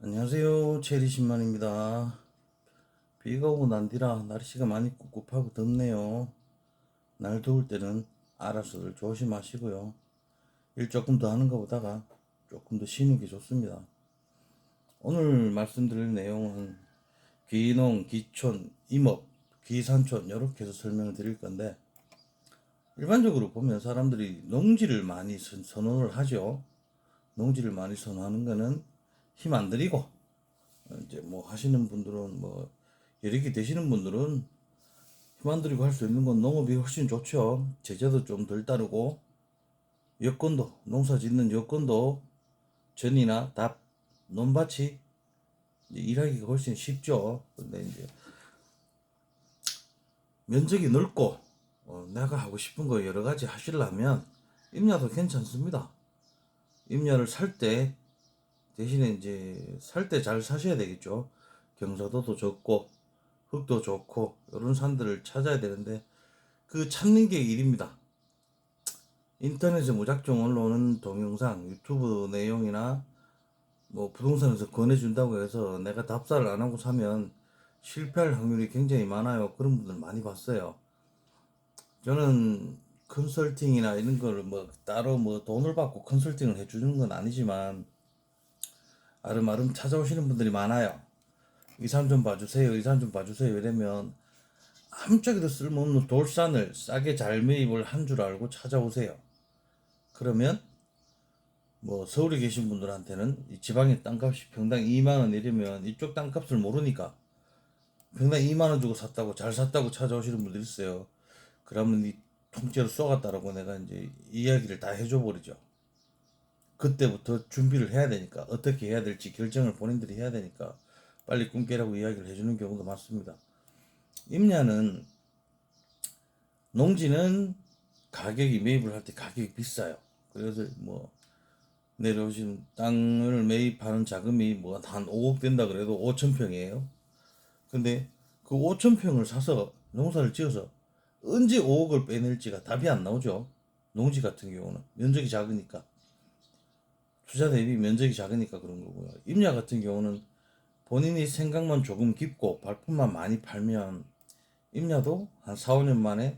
안녕하세요. 체리신만입니다. 비가 오고 난 뒤라 날씨가 많이 꿉꿉하고 덥네요. 날 더울 때는 알아서들 조심하시고요. 일 조금 더 하는 것보다가 조금 더 쉬는 게 좋습니다. 오늘 말씀드릴 내용은 귀농, 귀촌, 임업, 귀산촌 이렇게 해서 설명을 드릴 건데, 일반적으로 보면 사람들이 농지를 많이 선호를 하죠. 농지를 많이 선호하는 거는 힘 안 들이고, 이제 뭐 하시는 분들은 뭐 여러 개 되시는 분들은 힘 안 들이고 할 수 있는 건 농업이 훨씬 좋죠. 제재도 좀 덜 따르고 여건도 농사 짓는 여건도 전이나 답 논밭이 일하기가 훨씬 쉽죠. 근데 이제 면적이 넓고 내가 하고 싶은 거 여러 가지 하시려면 임야도 괜찮습니다. 임야를 살 때 대신에 이제 살 때 잘 사셔야 되겠죠. 경사도도 적고 흙도 좋고 이런 산들을 찾아야 되는데 그 찾는 게 일입니다. 인터넷에 무작정 올라오는 동영상, 유튜브 내용이나 뭐 부동산에서 권해준다고 해서 내가 답사를 안 하고 사면 실패할 확률이 굉장히 많아요. 그런 분들 많이 봤어요. 저는 컨설팅이나 이런 걸 뭐 따로 뭐 돈을 받고 컨설팅을 해주는 건 아니지만 아름아름 찾아오시는 분들이 많아요. 이 산 좀 봐주세요. 이 산 좀 봐주세요. 이러면 아무짝에도 쓸모없는 돌산을 싸게 잘 매입을 한 줄 알고 찾아오세요. 그러면 뭐 서울에 계신 분들한테는 이 지방의 땅값이 평당 2만 원 이러면 이쪽 땅값을 모르니까 평당 2만 원 주고 샀다고 잘 샀다고 찾아오시는 분들 있어요. 그러면 이 통째로 쏘갔다라고 내가 이제 이야기를 다 해줘 버리죠. 그때부터 준비를 해야 되니까 어떻게 해야 될지 결정을 본인들이 해야 되니까 빨리 꿈깨라고 이야기를 해주는 경우도 많습니다. 임야는 농지는 가격이 매입을 할 때 가격이 비싸요. 그래서 뭐 내려오신 땅을 매입하는 자금이 뭐 한 5억 된다 그래도 5천 평이에요. 근데 그 5천 평을 사서 농사를 지어서 언제 5억을 빼낼지가 답이 안 나오죠. 농지 같은 경우는 면적이 작으니까 투자 대비 면적이 작으니까 그런 거고요. 임야 같은 경우는 본인이 생각만 조금 깊고 발품만 많이 팔면 임야도 한 4, 5년 만에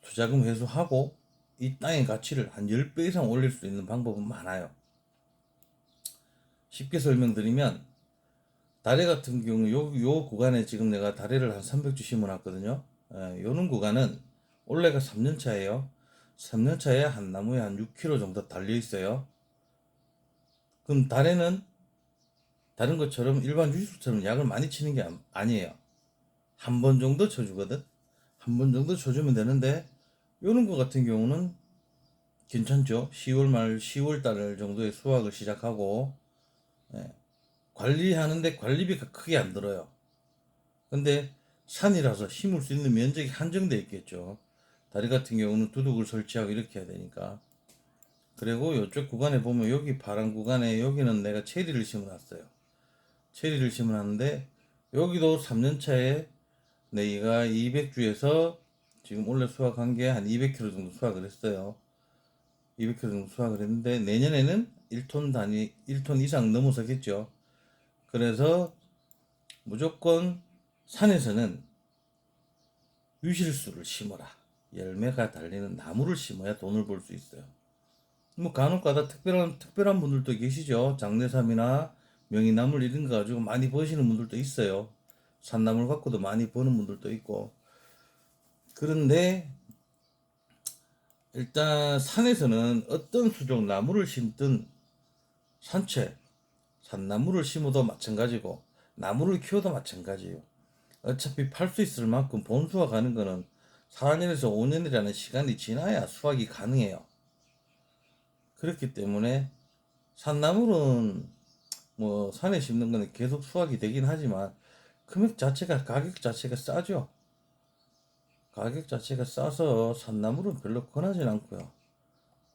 투자금 회수하고 이 땅의 가치를 한 10배 이상 올릴 수 있는 방법은 많아요. 쉽게 설명드리면 다래 같은 경우 요 구간에 지금 내가 다래를 한 300주 심어놨거든요. 요런 구간은 올해가 3년 차예요. 3년 차에 한 나무에 한 6kg 정도 달려 있어요. 그럼 다래는 다른 것처럼 일반 유식처럼 약을 많이 치는 게 아니에요. 한 번 정도 쳐주거든. 한 번 정도 쳐주면 되는데 요런 거 같은 경우는 괜찮죠. 10월 말 10월 달 정도에 수확을 시작하고 관리하는데 관리비가 크게 안 들어요. 근데 산이라서 심을 수 있는 면적이 한정돼 있겠죠. 다리 같은 경우는 두둑을 설치하고 이렇게 해야 되니까. 그리고 이쪽 구간에 보면 여기 파란 구간에 여기는 내가 체리를 심어놨어요. 체리를 심어놨는데 여기도 3년차에 내가 200주에서 지금 올해 수확한 게 한 200kg 정도 수확을 했어요. 200kg 정도 수확을 했는데 내년에는 1톤 단위 1톤 이상 넘어서겠죠. 그래서 무조건 산에서는 유실수를 심어라. 열매가 달리는 나무를 심어야 돈을 벌 수 있어요. 뭐 간혹가다 특별한 분들도 계시죠. 장내삼이나 명이나물 이런 거 가지고 많이 버시는 분들도 있어요. 산나물 갖고도 많이 버는 분들도 있고. 그런데 일단 산에서는 어떤 수종 나무를 심든 산채, 산나무를 심어도 마찬가지고 나무를 키워도 마찬가지예요. 어차피 팔 수 있을 만큼 본수가 가는 거는 4년에서 5년이라는 시간이 지나야 수확이 가능해요. 그렇기 때문에 산나물은 뭐 산에 심는 거는 계속 수확이 되긴 하지만 가격 자체가 싸죠. 가격 자체가 싸서 산나물은 별로 권하진 않고요.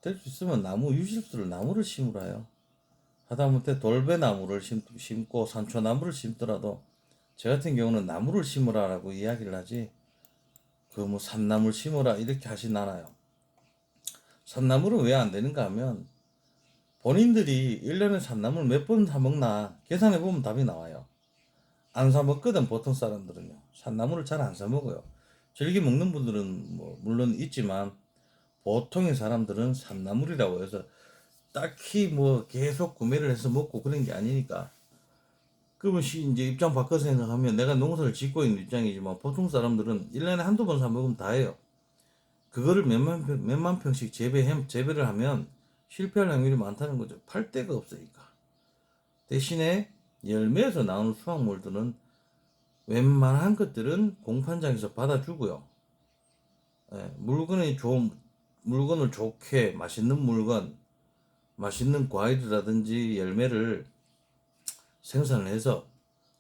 될 수 있으면 나무 유실수를 나무를 심으라요. 하다못해 돌배나무를 심고 산초나무를 심더라도 저 같은 경우는 나무를 심으라라고 이야기를 하지 그 뭐 산나물 심어라 이렇게 하진 않아요. 산나물은 왜 안 되는가 하면 본인들이 1년에 산나물 몇 번 사 먹나 계산해 보면 답이 나와요. 안 사 먹거든. 보통 사람들은요. 산나물을 잘 안 사 먹어요. 즐겨 먹는 분들은 뭐 물론 있지만 보통의 사람들은 산나물이라고 해서 딱히 뭐 계속 구매를 해서 먹고 그런 게 아니니까. 그러면 이제 입장 바꿔서 생각하면 내가 농사를 짓고 있는 입장이지만 보통 사람들은 1년에 한두 번 사 먹으면 다예요. 그거를 몇만 평씩 재배를 하면 실패할 확률이 많다는 거죠. 팔 데가 없으니까. 대신에 열매에서 나오는 수확물들은 웬만한 것들은 공판장에서 받아주고요. 예, 물건을 좋게 맛있는 물건, 맛있는 과일이라든지 열매를 생산을 해서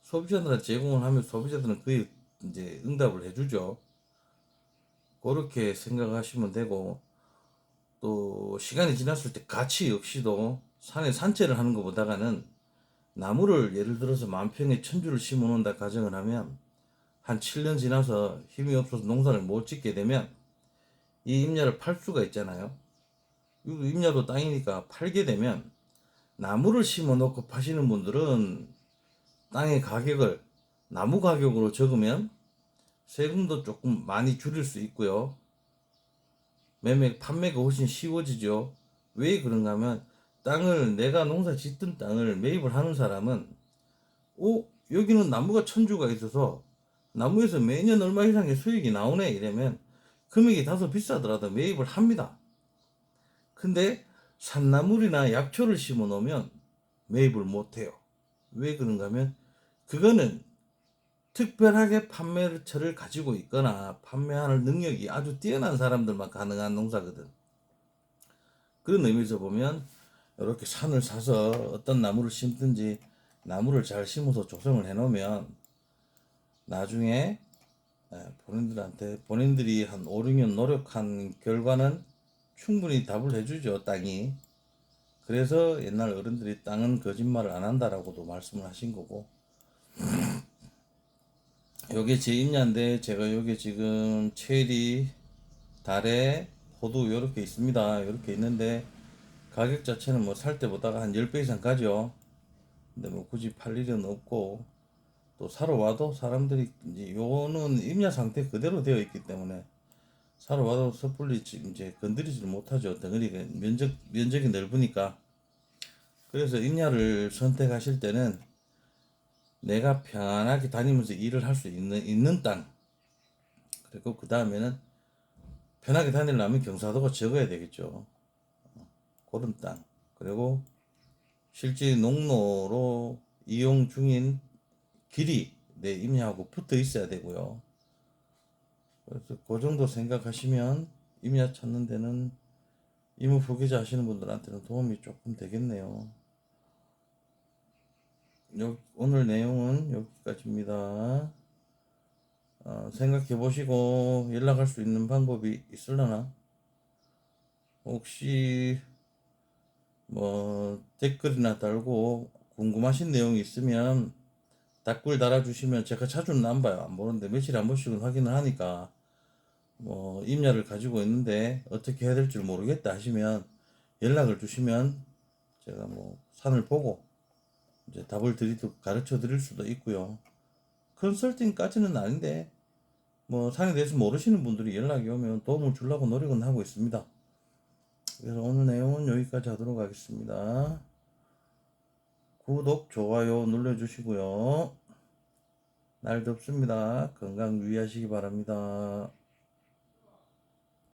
소비자들한테 제공을 하면 소비자들은 그에 이제 응답을 해주죠. 그렇게 생각하시면 되고, 또 시간이 지났을 때 가치 역시도 산에 산채를 하는 것보다는 나무를 예를 들어서 만 평에 1000주를 심어 놓는다 가정을 하면 한 7년 지나서 힘이 없어서 농사를 못 짓게 되면 이 임야를 팔 수가 있잖아요. 임야도 땅이니까 팔게 되면 나무를 심어 놓고 파시는 분들은 땅의 가격을 나무 가격으로 적으면 세금도 조금 많이 줄일 수 있고요. 판매가 훨씬 쉬워지죠. 왜 그런가 하면 내가 농사 짓던 땅을 매입을 하는 사람은 여기는 나무가 1000주가 있어서 나무에서 매년 얼마 이상의 수익이 나오네 이러면 금액이 다소 비싸더라도 매입을 합니다. 근데 산나물이나 약초를 심어 놓으면 매입을 못 해요. 왜 그런가 하면 그거는 특별하게 판매처를 가지고 있거나 판매하는 능력이 아주 뛰어난 사람들만 가능한 농사거든. 그런 의미에서 보면 이렇게 산을 사서 어떤 나무를 심든지 나무를 잘 심어서 조성을 해 놓으면 나중에 본인들이 한 5, 6년 노력한 결과는 충분히 답을 해주죠, 땅이. 그래서 옛날 어른들이 땅은 거짓말을 안 한다라고도 말씀을 하신 거고, 요게 제 임야인데 제가 요게 지금 체리, 달에, 호두 요렇게 있습니다. 요렇게 있는데 가격 자체는 뭐 살 때보다가 한 10배 이상 가죠. 근데 뭐 굳이 팔 일은 없고, 또 사러 와도 사람들이 이제 요거는 임야 상태 그대로 되어 있기 때문에 사러 와도 섣불리 이제 건드리지를 못하죠. 덩어리가 면적이 넓으니까. 그래서 임야를 선택하실 때는 내가 편하게 다니면서 일을 할 수 있는 땅. 그리고 그 다음에는 편하게 다니려면 경사도가 적어야 되겠죠. 그런 땅. 그리고 실제 농로로 이용 중인 길이 내 임야하고 붙어 있어야 되고요. 그래서 그 정도 생각하시면 임야 찾는 데는 이무 부기자 하시는 분들한테는 도움이 조금 되겠네요. 오늘 내용은 여기까지입니다. 생각해 보시고 연락할 수 있는 방법이 있으려나? 혹시 뭐 댓글이나 달고 궁금하신 내용이 있으면 댓글 달아주시면 제가 자주는 안 봐요. 안 보는데 며칠에 한 번씩은 확인을 하니까 뭐 임야를 가지고 있는데 어떻게 해야 될지 모르겠다 하시면 연락을 주시면 제가 뭐 산을 보고 이제 가르쳐 드릴 수도 있고요. 컨설팅까지는 아닌데 뭐 산에 대해서 모르시는 분들이 연락이 오면 도움을 주려고 노력은 하고 있습니다. 그래서 오늘 내용은 여기까지 하도록 하겠습니다. 구독, 좋아요 눌러주시고요. 날 덥습니다. 건강 유의하시기 바랍니다.